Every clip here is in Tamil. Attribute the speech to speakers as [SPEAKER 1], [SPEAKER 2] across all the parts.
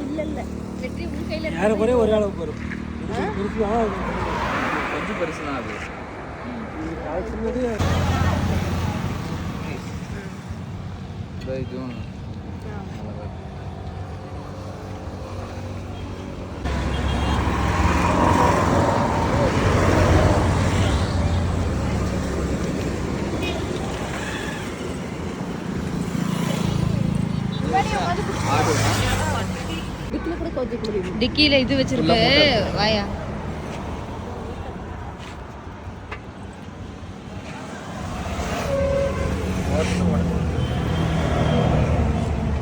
[SPEAKER 1] இல்ல இல்ல வெற்றி உன் கையில
[SPEAKER 2] யாரும் ஒரே ஒரு அளவுக்கு வரும்
[SPEAKER 3] கொஞ்சம் பெருசு தான் அது.
[SPEAKER 2] சின்னது
[SPEAKER 3] இதுவும்
[SPEAKER 1] டிக்கில இது வச்சிருக்கு வாயா.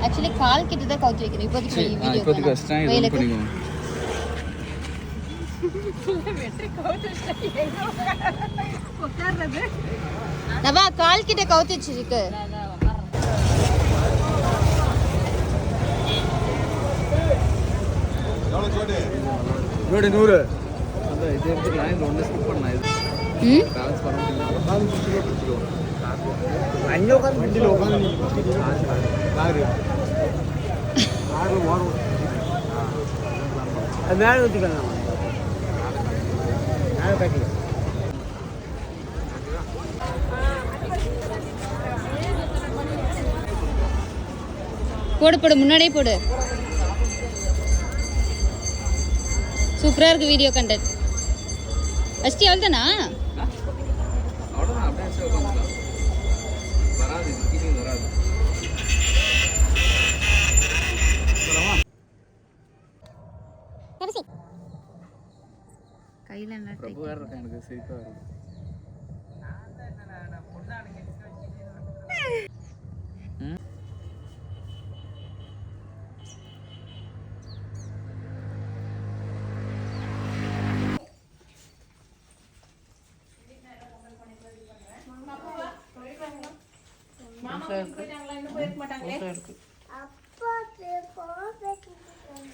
[SPEAKER 1] ஆக்சுவலி கால் கிட்ட தான் கவுத்தி வைக்கணும் இப்போதைக்கு
[SPEAKER 3] இப்போதைக்கு வச்சிட்டேன். இது ஆன் பண்ணிக்கோ.
[SPEAKER 1] நவா கால் கிட்ட கவுத்தி வச்சிருக்கு.
[SPEAKER 3] நூறு 100 அந்த இது எடுத்துக்கலாம். இது ஒன்று ஸ்கிப் பண்ணலாம். இது பேலன்ஸ் பண்ண முடியும்.
[SPEAKER 2] அங்கே உட்காந்து வண்டியில் உட்காந்து காரு ஓரம் அது மேலே ஊற்றிக்கலாம். மேலே கட்டி
[SPEAKER 1] போடு போடு முன்னாடியே போடு. சூப்பரா இருக்கு வீடியோ கண்டென்ட். அஸ்டி அவ்வளோதானா?
[SPEAKER 3] அவ்வளோதான். அப்படியே சேவ் பண்ணிக்கலாம். வராது கீழே வராது.
[SPEAKER 1] கையில் என்ன
[SPEAKER 3] பிரபு வேறு இருக்கேன். எனக்கு சிரிப்பாக இருக்கும்.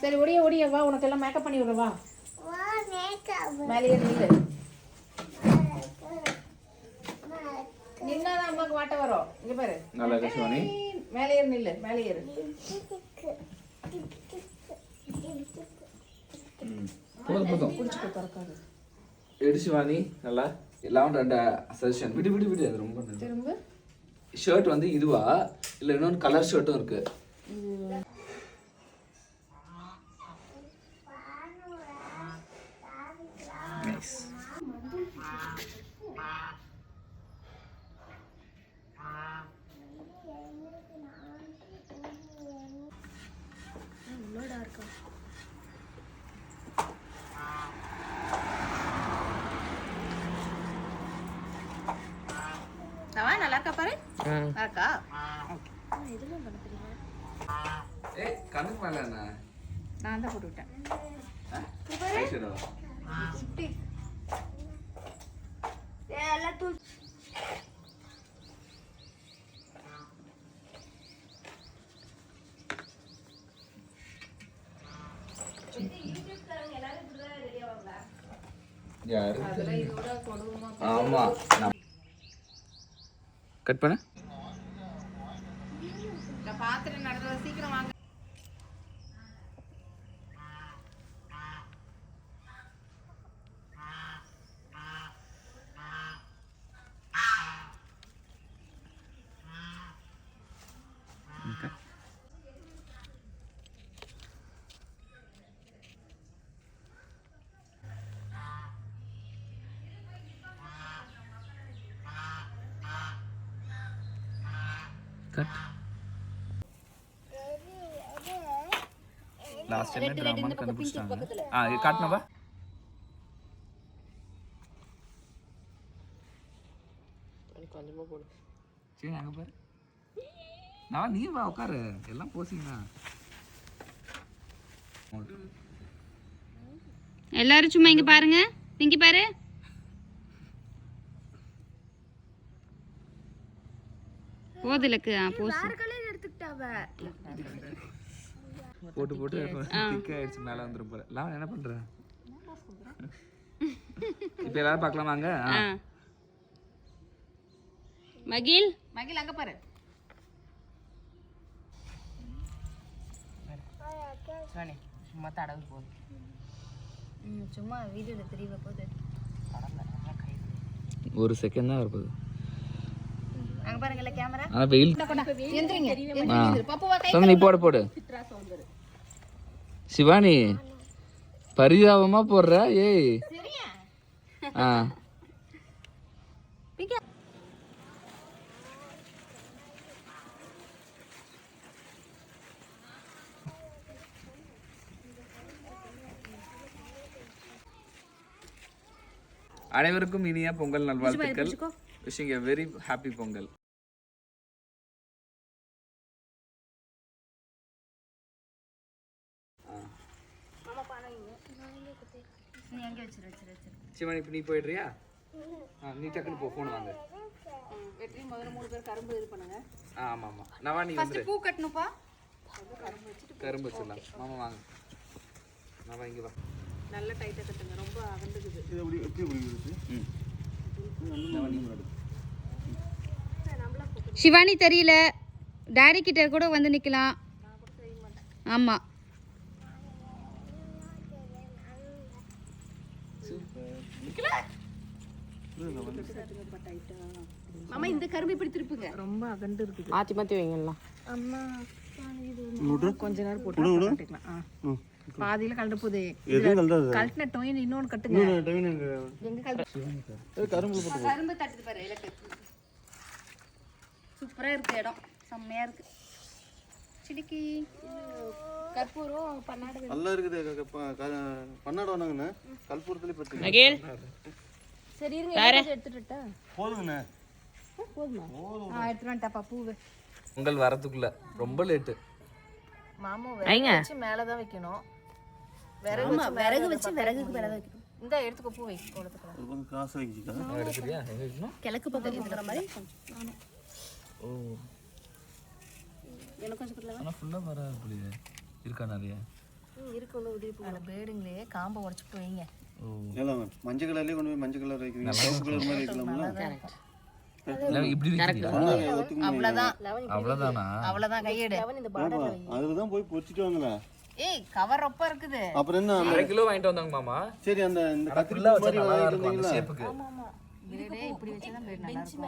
[SPEAKER 4] சரி ஒடிய ஒடிய வா, உனக்கு எல்லாம் மேக்கப் பண்ணி விடுற வா. மேலே நில்லு. நின்னாதான் அம்மாக்கு வாட்ட வரும். இங்க பாரு.
[SPEAKER 3] நல்லா கஷ்டமானி.
[SPEAKER 4] மேலே ஏறு நில்லு. மேலே ஏறு.
[SPEAKER 3] போதும்.
[SPEAKER 4] புடிச்சுக்கோ திறக்காது.
[SPEAKER 3] எடிச்சு வாணி நல்லா எல்லாம் ரெண்டு சஜஷன். விடு விடு விடு. அது ரொம்ப
[SPEAKER 4] திரும்ப
[SPEAKER 3] ஷர்ட் வந்து இதுவா இல்லை இன்னொன்று கலர் ஷர்ட்டும் இருக்கு. நைஸ்.
[SPEAKER 4] நல்லா இருக்கா பாரு. இருக்கா?
[SPEAKER 3] ஏய் கண்ணுக்கு மேல என்ன?
[SPEAKER 4] நான் தான் போட்டு விட்டேன்.
[SPEAKER 3] ஆமா கட் பண்ண
[SPEAKER 4] பாத்திரம் நடந்தது. சீக்கிரம் வாங்க.
[SPEAKER 3] கட். லாஸ்ட் டைம் டிராமா கண்டுபிடிச்சாங்க. இது காட்டுனவா?
[SPEAKER 4] கொஞ்சமா போடு.
[SPEAKER 3] சரி அங்க பாரு. நான் நீ வா உட்காரு. எல்லாம் போசிங்கண்ணா.
[SPEAKER 1] எல்லாரும் சும்மா இங்க பாருங்க. இங்க பாரு. போதுலக்கு போஸ்.
[SPEAKER 4] வேற கலர் எடுத்துட்டாவ.
[SPEAKER 3] போட்டு போட்டு திக் ஆயிடுச்சு. மேல வந்துரும் போற. நான் என்ன பண்றேன்? இப்போ எல்லாரும் பார்க்கலாம் வாங்க.
[SPEAKER 1] மகில்
[SPEAKER 4] மகில் அங்க பாரு.
[SPEAKER 5] சிவானி சும்மா தடவு போகுது.
[SPEAKER 1] சும்மா வீடியோவில் தெரியல போகுது.
[SPEAKER 3] ஒரு செகண்ட் தான் வரப்போகுது.
[SPEAKER 1] அங்கே பாருங்கல்ல கேமரா.
[SPEAKER 3] ஆனால் வெயில் நீ போடு. சிவானி பரிதாபமா போடுற. ஏய் ஆ அனைவருக்கும் இனிய பொங்கல் நல்வாழ்த்துக்கள். Wishing a very happy Pongal. Shivani இப்போ நீ போயிடுறியா? நீ டக்குன்னு போ, ஃபோன் வாங்க.
[SPEAKER 4] வெற்றி முதல்ல 3 பேர் கரும்பு இது பண்ணுங்க.
[SPEAKER 3] ஆமாம் ஆமாம். நவா நீ வந்து
[SPEAKER 1] பூ கட்டணும்ப்பா.
[SPEAKER 3] கரும்பு வச்சிடலாம். மாமா வாங்க. நவா இங்கே வா.
[SPEAKER 4] நல்ல டைட்டாக கட்டுங்க, ரொம்ப அகண்டுக்குது.
[SPEAKER 1] சிவானி தெரியல, டாடி கிட்ட கூட வந்து நிக்கலாம். ஆமா
[SPEAKER 4] மாமா இந்த கரும்பு இப்படி திருப்புங்க, ரொம்ப அகண்டு இருக்குது.
[SPEAKER 5] மாற்றி மாற்றி வைங்கலாம்.
[SPEAKER 1] அம்மா
[SPEAKER 4] கொஞ்ச நேரம் போட்டு கட்டிக்கலாம். பாதியில கலந்து போகுது. கழட்டின டொயின் இன்னொன்று கட்டுங்க.
[SPEAKER 1] கரும்பு தட்டுது பாரு இலக்கு. சூப்பரா இருக்கு இடம், செம்மையா இருக்கு. சிடிக்கி கற்பூரம் பன்னாடு
[SPEAKER 2] நல்லா இருக்குது. பன்னாடு வேணாங்கண்ணே, கற்பூரத்துலேயே பத்து.
[SPEAKER 5] நகேல்
[SPEAKER 1] சரி இருங்க, எடுத்துட்டா
[SPEAKER 2] போதுங்கண்ணே.
[SPEAKER 1] போதுமா? எடுத்துட்டு வந்துட்டாப்பா பூவு.
[SPEAKER 3] பொங்கல் வரதுக்குள்ள ரொம்ப லேட்டு.
[SPEAKER 4] மாமா வச்சு மேலதான் வைக்கணும். விறகு வச்சு விறகுக்கு மேல வைக்கணும். இந்த எடுத்துக்கோ பூ வை.
[SPEAKER 2] காசு வைக்கிட்டா
[SPEAKER 3] எடுக்கிறியா? எங்க வைக்கணும்?
[SPEAKER 4] கிழக்கு பக்கம் இருக்கிற மாதிரி.
[SPEAKER 3] ஓ
[SPEAKER 4] எனக்கு கொஞ்சம் கொடுக்கலாம்.
[SPEAKER 3] ஆனால் ஃபுல்லாக வர புளிய இருக்கா நிறைய
[SPEAKER 4] இருக்கு. ஒன்று உதவி பூ பேடுங்களே காம்பை உடச்சிட்டு வைங்க.
[SPEAKER 3] ஓ
[SPEAKER 2] மஞ்சள் கலர்லேயே கொண்டு போய் மஞ்சள் கலர் வைக்கிறீங்க, சிவப்பு கலர் மாதிரி வைக்கலாம்ல.
[SPEAKER 3] இப்படி
[SPEAKER 4] அவ்வளோதான்.
[SPEAKER 3] அவ்வளோதானா?
[SPEAKER 4] அவ்வளோதான் கையெடு.
[SPEAKER 2] அதில் தான் போய் பொறிச்சிட்டு வாங்களா?
[SPEAKER 4] ஏய் கவர் ரொம்ப இருக்குது.
[SPEAKER 2] அப்புறம் என்ன?
[SPEAKER 3] 1/2 கிலோ வாங்கிட்டு வந்தாங்க மாமா.
[SPEAKER 2] சரி அந்த
[SPEAKER 3] கத்திரிக்காய் வச்சு நல்லா இருக்கும் அந்த ஷேப்புக்கு.
[SPEAKER 4] கிரேடே இப்படி வச்சா தான் பேட் நல்லா இருக்கும்.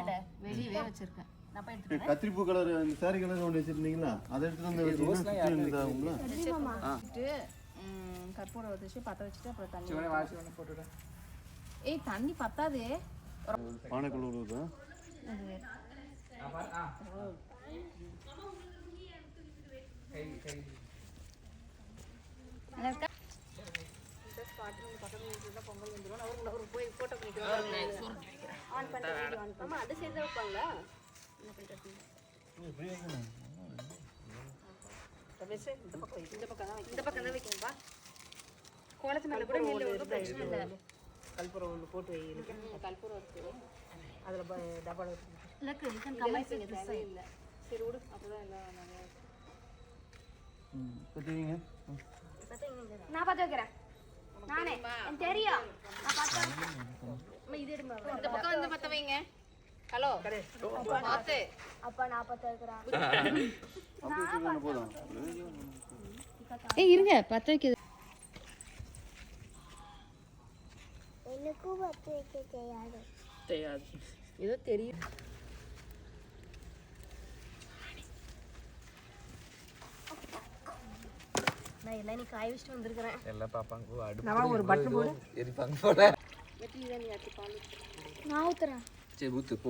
[SPEAKER 4] வெளியவே வச்சிருக்கேன். நான் போய் எடுத்துறேன்.
[SPEAKER 2] கத்திரிப்பூ கலர் அந்த சாரி கலர் ஒன்று வச்சிருந்தீங்களா? அதை எடுத்துட்டு வந்து வச்சிருந்தீங்களா?
[SPEAKER 4] கற்பூரம் வச்சு பற்ற வச்சுட்டு அப்புறம் தண்ணி.
[SPEAKER 3] சிவனே வாசி ஒன்று போட்டுவிட.
[SPEAKER 4] ஏய் தண்ணி பத்தாது.
[SPEAKER 2] பானைக்குள்ள வருதா?
[SPEAKER 4] இந்த பக்கம் தான் வைக்கணும்பா. கோலத்து மேல கூட நெல் ஒரு பிரச்சனை இல்லை. கற்பூரம் ஒன்று போட்டு வை. கற்பூரம் இருக்கு அதில் டப்பாவில் வச்சுருக்கேன். இல்லை சரி விடு, அப்போதான் எல்லாம் நிறையா
[SPEAKER 2] பத்துவீங்க.
[SPEAKER 1] நான் பார்த்து வைக்கிறேன். நானே எனக்கு தெரியும். நான் பார்த்தேன். இது எடுமா.
[SPEAKER 4] இந்த பக்கம் வந்து பற்ற வைங்க. ஹலோ பார்த்து.
[SPEAKER 1] அப்பா நான் பார்த்து வைக்கிறேன்.
[SPEAKER 2] போதும்.
[SPEAKER 1] ஏய் இருங்க, பற்ற வைக்கிறது.
[SPEAKER 6] எனக்கும் பற்ற வைக்க தெரியாது.
[SPEAKER 4] ஏதோ தெரியும். நான் எல்லாம் நீ காய வச்சுட்டு வந்திருக்கிறேன்.
[SPEAKER 3] எல்லாம் பாப்பாங்க
[SPEAKER 4] நான் ஒரு பட்டன் போடு.
[SPEAKER 3] எரிப்பாங்க போல.
[SPEAKER 4] வெட்டி தான் நீ அட்டி பால்.
[SPEAKER 1] நான் ஊத்துறேன்.
[SPEAKER 3] சரி ஊத்து போ.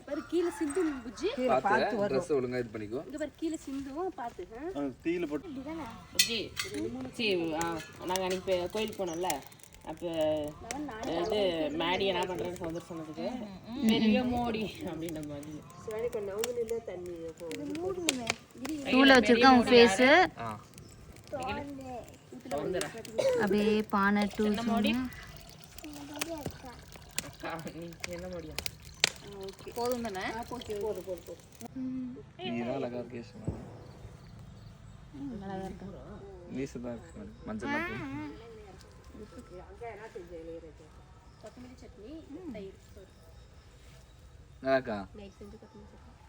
[SPEAKER 4] பாரு கீழே சிந்து புஜ்ஜி.
[SPEAKER 3] பார்த்து ட்ரெஸ் ஒழுங்கா இது பண்ணிக்கோ.
[SPEAKER 4] இங்க பாரு கீழே சிந்துவும் பார்த்து.
[SPEAKER 2] தீயில போட்டு
[SPEAKER 5] புஜ்ஜி சரி நாங்கள் அன்றைக்கி கோயிலுக்கு போனோம்ல, அப்போ இது மேடி என்ன பண்ணுறேன்னு சந்தோஷம் சொன்னதுக்கு பெரிய மோடி அப்படின்ற மாதிரி
[SPEAKER 1] தூள வச்சிருக்கேன் உன் ஃபேஸ். அப்படியே பானை டூ
[SPEAKER 5] மோடி என்ன மோடியா
[SPEAKER 4] போதும் தானே?
[SPEAKER 3] நீதான் அழகா இருக்கே சும்மா. நீசதான் இருக்கு மஞ்சள்
[SPEAKER 4] கொத்தமல்லி சட்னி தயிர்.
[SPEAKER 3] நல்லாக்கா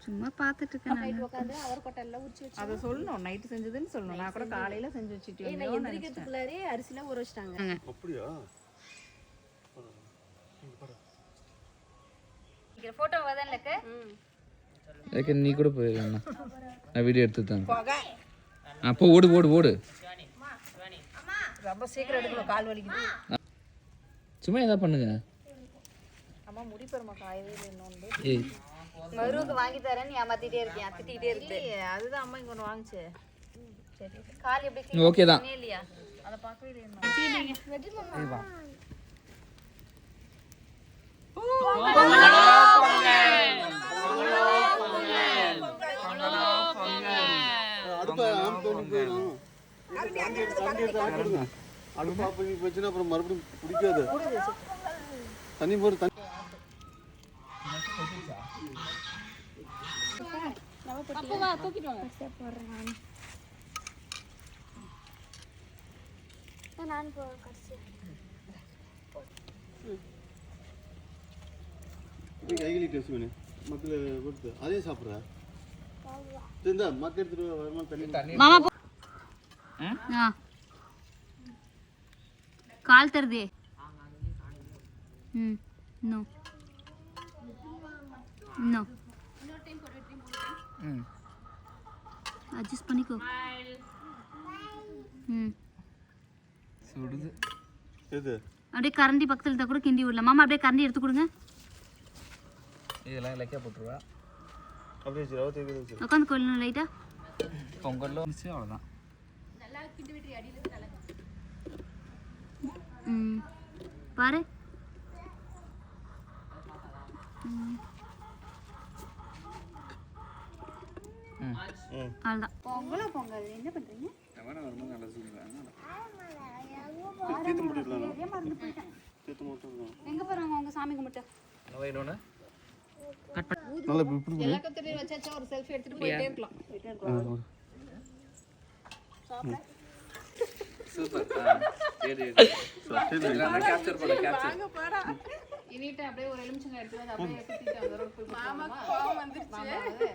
[SPEAKER 4] சும்மா பார்த்துட்டு இருக்கேன்
[SPEAKER 1] நைட் உட்காந்து அவர் கொட்டெல்லாம் உரிச்சு வச்சு
[SPEAKER 4] அதை சொல்லணும் நைட்டு செஞ்சதுன்னு சொல்லணும் நான் கூட காலையில செஞ்சு வச்சுட்டு
[SPEAKER 1] நான் எந்திரிக்கிறதுக்குள்ளாரே அரிசிலாம் ஊற வச்சிட்டாங்க.
[SPEAKER 2] அப்படியா?
[SPEAKER 1] போட்டோ வதான் லக்கு.
[SPEAKER 3] ஏக்க நீ கூட போயிடலாம் நான் வீடியோ எடுத்துட்டேன் அப்போ ஓடு ஓடு ஓடு
[SPEAKER 4] ரொம்ப சீக்கிரம் எடுக்கணும் கால் வலிக்குது
[SPEAKER 3] சும்மா எதா பண்ணுங்க
[SPEAKER 4] அம்மா முடி பெருமா காயவே இல்லைன்னு
[SPEAKER 3] ஏய்
[SPEAKER 1] மருவுக்கு வாங்கி தரேன்னு ஏமாத்திட்டே இருக்கேன், திட்டிகிட்டே இருக்கு.
[SPEAKER 4] அதுதான் அம்மா இங்க ஒன்று வாங்குச்சு சரி
[SPEAKER 1] கால் எப்படி
[SPEAKER 3] ஓகே தான்
[SPEAKER 1] clean இல்லையா?
[SPEAKER 4] அதை பார்க்கவே இல்லையா
[SPEAKER 2] அடுப்பை ஆன் பண்ணி போயிடும். அடுப்பு ஆஃப் பண்ணி போச்சுன்னா அப்புறம் மறுபடியும் பிடிக்காது. தண்ணி போட்டு தண்ணி
[SPEAKER 1] அப்பவா தூக்கிட்டு வாங்க. நான் போ கடைசி.
[SPEAKER 2] கைகளி டெஸ்ட் பண்ணு மக்கள் கொடுத்து அதே சாப்பிட்ற இந்த மக்கள் எடுத்துட்டு வரமா தண்ணி
[SPEAKER 4] மாமா போ கால் தருதே நோ நோ அட்ஜஸ்ட் பண்ணிக்கோ
[SPEAKER 3] சுடுது
[SPEAKER 2] எது
[SPEAKER 4] அப்படியே கரண்டி பக்கத்தில் இருந்தால் கூட கிண்டி விடலாம் மாமா அப்படியே கரண்டி எடுத்து கொடுங்க
[SPEAKER 3] இதெல்லாம் இலக்கியா போட்டுருவா
[SPEAKER 2] அப்படியே வச்சு ரவை தேய்க்க வச்சு
[SPEAKER 4] உட்காந்து கொள்ளணும் லைட்டா
[SPEAKER 3] பொங்கல்ல அவ்வளோதான்
[SPEAKER 4] பாரு அவ்வளோதான்
[SPEAKER 1] பொங்கலும் பொங்கல் என்ன பண்றீங்க?
[SPEAKER 2] தீர்த்து முடிடலாம் தீர்த்து மட்டும்
[SPEAKER 1] எங்க போறாங்க உங்க சாமி கும்பிட்டு?
[SPEAKER 3] இன்னொன்று
[SPEAKER 2] நல்லா இப்படி
[SPEAKER 1] எல்லா கத்திரியும் வச்சாச்சா ஒரு செல்ஃபி எடுத்துட்டு போயிட்டே இருக்கலாம்.
[SPEAKER 3] சூப்பர் கேப்சர் பண்ண கேப்சர்
[SPEAKER 1] இனிட்ட அப்படியே ஒரு எலுமிச்சங்க எடுத்து வந்து அப்படியே குத்திட்டு அதோட போய் மாமா கோவம் வந்துருச்சு.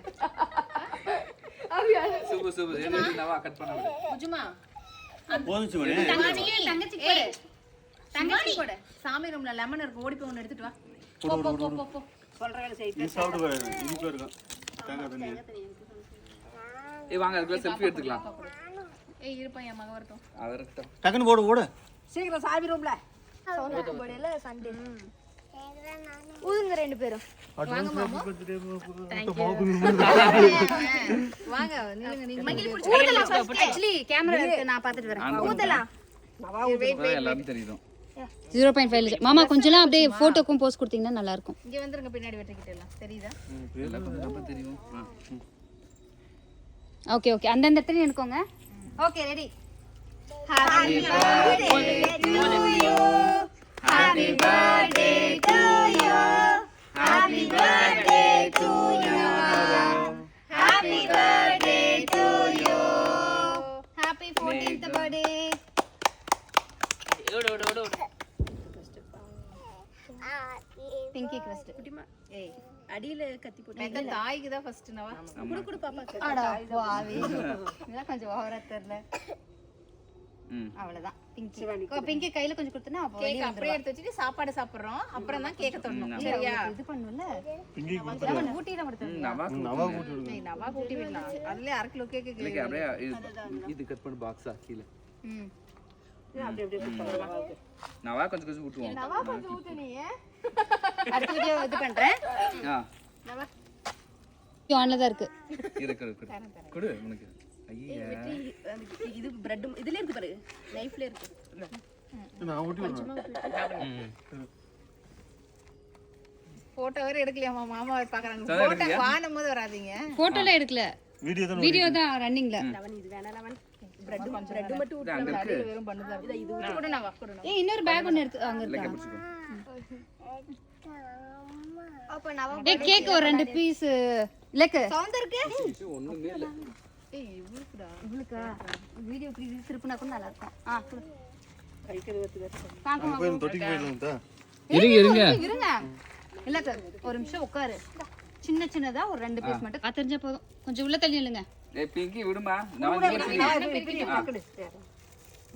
[SPEAKER 3] சூப்பர் சூப்பர் என்ன நவா கட் பண்ண விடு
[SPEAKER 1] புஜுமா
[SPEAKER 2] போந்துச்சு மணி
[SPEAKER 1] தங்கச்சி போடு. தங்கச்சி போடு. சாமி ரூம்ல லெமன் இருக்கு, ஓடி போய் ஒன்னு எடுத்துட்டு வா. போ சொல்ற வேலை செய்.
[SPEAKER 2] நீ சாப்பிட்டு பாரு இனிப்பா இருக்கும் தேங்காய் தண்ணி
[SPEAKER 3] ஏய் வாங்க அதுக்குள்ள செல்ஃபி எடுத்துக்கலாம்
[SPEAKER 1] ஏய் இருப்பா என் மக வரட்டும்.
[SPEAKER 3] அவர்கிட்ட
[SPEAKER 2] டக்குன்னு போடு ஓடு
[SPEAKER 1] சீக்கிரம் சாமி ரூம்ல சவுண்ட் போடல சண்டே ஊதுங்க ரெண்டு பேரும். வாங்க மாமா. வாங்க நில்லுங்க நீங்க. மகிழ் பிடிச்சு ஊதலாம் ஃபர்ஸ்ட். एक्चुअली கேமரா இருக்கு நான் பாத்துட்டு வரேன். ஊதலாம்.
[SPEAKER 3] எல்லாரும் தெரியும்
[SPEAKER 4] 0.5 மாமா கொஞ்சம் அப்படியே போட்டோக்கும் போஸ்ட் கொடுத்தீங்கன்னா நல்லா இருக்கும்
[SPEAKER 1] இங்க வந்துருங்க பின்னாடி வெட்டிக்கிட்டு எல்லாம். தெரியுதா?
[SPEAKER 3] எல்லாரும் தெரியும்
[SPEAKER 4] ஓகே ஓகே அந்த இடத்துல எடுக்கோங்க
[SPEAKER 1] okay ready. Happy birthday to you. Happy birthday to you. Happy birthday to you. Happy birthday to you. Happy 14th birthday.
[SPEAKER 5] ஓடு ஓடு ஓடு ஓடு
[SPEAKER 1] பிங்கி கிறிஸ்ட் குட்டிமா. ஏய் அடியில கத்தி போட்டு இந்த தாய்க்கு தான் ஃபர்ஸ்ட் நவா குடு குடு பாப்பாக்கு. அட பாவி இதெல்லாம் கொஞ்சம் ஓவரா தெரியல. அவ்வளவுதான் பிங்கி பிங்கி கையில கொஞ்சம் கொடுத்தனா அப்ப கேக் அப்படியே எடுத்து வச்சிட்டு சாப்பாடு சாப்பிடுறோம். அப்புறம் தான் கேக்க தொடணும். சரியா? இது பண்ணுவல
[SPEAKER 2] பிங்கி
[SPEAKER 1] நம்ம ஊட்டில மட்டும்
[SPEAKER 2] நவா கூட்டி விடுங்க
[SPEAKER 1] ஏய் நவா ஊட்டி விடலாம். அதுல 1/2 கிலோ கேக்
[SPEAKER 3] இல்ல அப்படியே இது கட் பண்ணி பாக்ஸா கீழ நவா கொஞ்சம் கொஞ்சம் ஊட்டுவோம்
[SPEAKER 1] நவா கொஞ்சம் ஊட்டு நீ. அடுத்த வீடியோ இது பண்றேன். நவா
[SPEAKER 4] ஆன்ல தான் இருக்கு
[SPEAKER 3] இருக்கு இருக்கு கொடு உனக்கு ஐயா
[SPEAKER 1] இது பிரெட் இதுல இருக்கு பாரு. நைஃப்ல இருக்கு.
[SPEAKER 2] நான் ஊட்டி விடுறேன்
[SPEAKER 1] போட்டோ வேற எடுக்கலையாமா மாமா பாக்குறாங்க. போட்டோ வாணும்போது வராதீங்க.
[SPEAKER 4] போட்டோல எடுக்கல வீடியோ தான் ரன்னிங்ல
[SPEAKER 1] லவன் இது வேணா லவன் பிரெட் மட்டும் ஊட்டு அடியில வெறும் பண்ணுதா. இது ஊட்டி கூட நான் வாக்குறேன்.
[SPEAKER 4] ஏய் இன்னொரு பேக் ஒன்னு எடுத்து அங்க
[SPEAKER 3] இல்ல
[SPEAKER 4] இருக்கு
[SPEAKER 3] பிடிச்சுக்கோ
[SPEAKER 1] அப்ப நவா
[SPEAKER 4] ஏய் கேக் ஒரு 2 பீஸ் இல்லக்கு
[SPEAKER 1] சவுண்ட் இருக்கு.
[SPEAKER 3] ஒண்ணுமே இல்ல
[SPEAKER 1] ஏய் இவ்ளுக்குடா
[SPEAKER 4] இவளுக்கா வீடியோ இப்படி திருப்பினா கூட நல்லா இருக்கும் குடு
[SPEAKER 1] கைக்கு வெச்சு
[SPEAKER 4] காங்க
[SPEAKER 2] போய் தொட்டிக்கு போயிடலாம்
[SPEAKER 3] இருங்க இருங்க
[SPEAKER 4] இருங்க இல்ல ஒரு நிமிஷம் உட்காரு
[SPEAKER 1] சின்ன சின்னதா ஒரு 2 பீஸ் மட்டும் தெரிஞ்சா போதும். கொஞ்சம் உள்ள தள்ளி நில்லுங்க.
[SPEAKER 3] ஏய் பிங்கி விடுமா நான்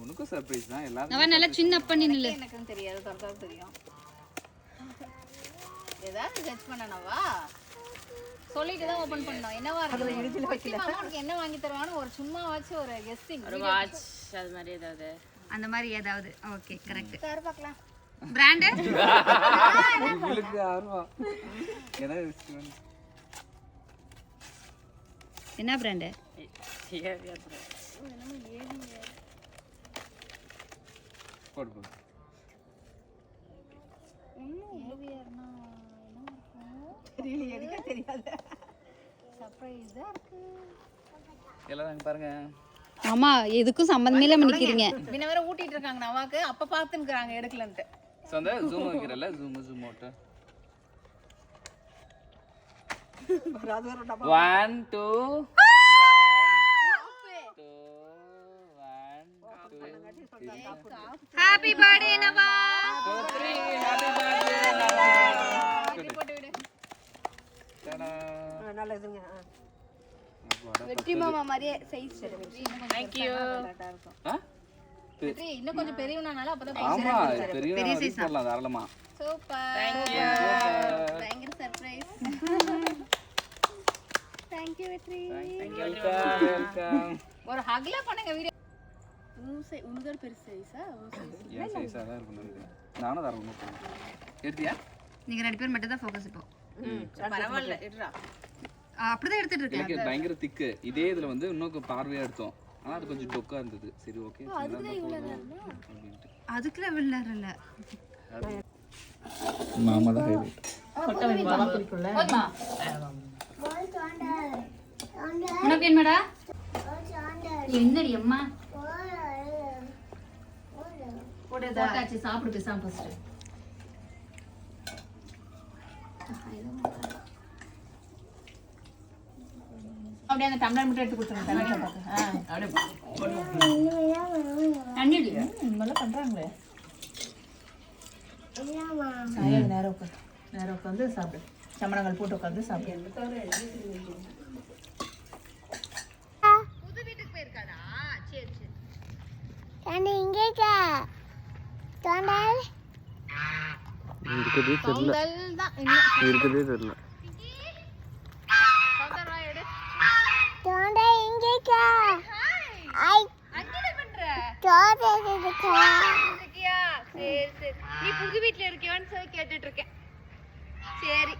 [SPEAKER 3] உனக்கு சர்ப்ரைஸ் தான் எல்லாரும்
[SPEAKER 1] நான் நல்லா சின்ன பண்ணி நில்லு.
[SPEAKER 4] எனக்கு தெரியாது, தரதா தெரியும். ஏதாவது ஜட்ஜ் பண்ணனவா? சொல்லிட்டு தான் ஓபன் பண்ணோம். என்னவா இருக்கு? உனக்கு என்ன வாங்கி தருவான்னு ஒரு சும்மா வச்சு ஒரு கெஸ்டிங்.
[SPEAKER 5] ஒரு வாட்ச் அது மாதிரி ஏதாவது.
[SPEAKER 1] அந்த மாதிரி ஏதாவது. Okay correct. தர பார்க்கலாம். பிராண்ட்?
[SPEAKER 3] உங்களுக்கு ஆர்வம்.
[SPEAKER 1] என்ன பிராண்ட்?
[SPEAKER 3] போடு போடு. எல்லாம் பாருங்க.
[SPEAKER 1] ஆமா எதுக்கும் சம்பந்தமே இல்லாம நிக்கிறீங்க.
[SPEAKER 4] பின்ன வேற ஊட்டிட்டு இருக்காங்க நவாக்கு. அப்ப பாத்துன்னுக்குறாங்க எடுக்கலன்ட்டு.
[SPEAKER 3] சோ அந்த ஜூம் வைக்கிறல்ல ஜூம் அவுட். 1 2
[SPEAKER 1] ஹாப்பி பர்த்டே நவா.
[SPEAKER 3] 2 3 ஹாப்பி பர்த்டே நவா.
[SPEAKER 4] போட்டு விடு.
[SPEAKER 3] டடா.
[SPEAKER 4] நல்லதுங்க. வெற்றி மாமா மாதிரியே சைஸ் வெற்றி.
[SPEAKER 5] Thank you.
[SPEAKER 4] வெற்றி இன்னும் கொஞ்சம் பெரியவனால அப்பதான்
[SPEAKER 3] ஆமா பெரிய சைஸ் பண்ணலாம் தாராளமா.
[SPEAKER 4] சூப்பர்.
[SPEAKER 5] Thank you.
[SPEAKER 4] பயங்கர சர்ப்ரைஸ். Thank you வெற்றி.
[SPEAKER 3] வெல்கம்.
[SPEAKER 4] ஒரு ஹக்ல பண்ணுங்க வீடியோ. உனக்கு பெரிய சைஸா?
[SPEAKER 3] ஏன் சைஸா தான் இருக்கும் நினைக்கிறேன். நானும் தரணும். எடுத்தியா?
[SPEAKER 1] நீங்க 2 பேர் மட்டும் தான் ஃபோக்கஸ் இப்போ.
[SPEAKER 4] பரவாயில்ல எடுறா.
[SPEAKER 1] அப்படிதான் எடுத்துட்டு இருக்கேன்.
[SPEAKER 3] எனக்கு பயங்கர திக்கு. இதே இதுல வந்து இன்னும் பார்வையா எடுத்தோம். ஆனா அது கொஞ்சம் டொக்கா இருந்தது. சரி ஓகே.
[SPEAKER 1] அதுக்குள்ள வில்லறல.
[SPEAKER 3] மாமா தான் ஹைலைட்.
[SPEAKER 1] போதுமா? உனக்கு என்னடா? என்னடி அம்மா? போட்டாச்சு சாப்பிடு பேசாம ஃபர்ஸ்ட்.
[SPEAKER 4] அப்படியே அந்த டம்ளர் மட்டும் எடுத்து கொடுத்துருங்க.
[SPEAKER 1] தண்ணி
[SPEAKER 4] இனிமேலாம் பண்றாங்களே. நேரம் உட்காந்து சாப்பிடு. சமணங்கள் போட்டு உட்காந்து சாப்பிடு.
[SPEAKER 1] புது வீட்டுக்கு போயிருக்காடா. சரி சரி.
[SPEAKER 3] இருக்குதே தெரியல. இருக்குதே தெரியல.
[SPEAKER 1] நீ புது வீட்டுல இருக்கியான்னு சொல்லி கேட்டுட்டு இருக்கேன். சரி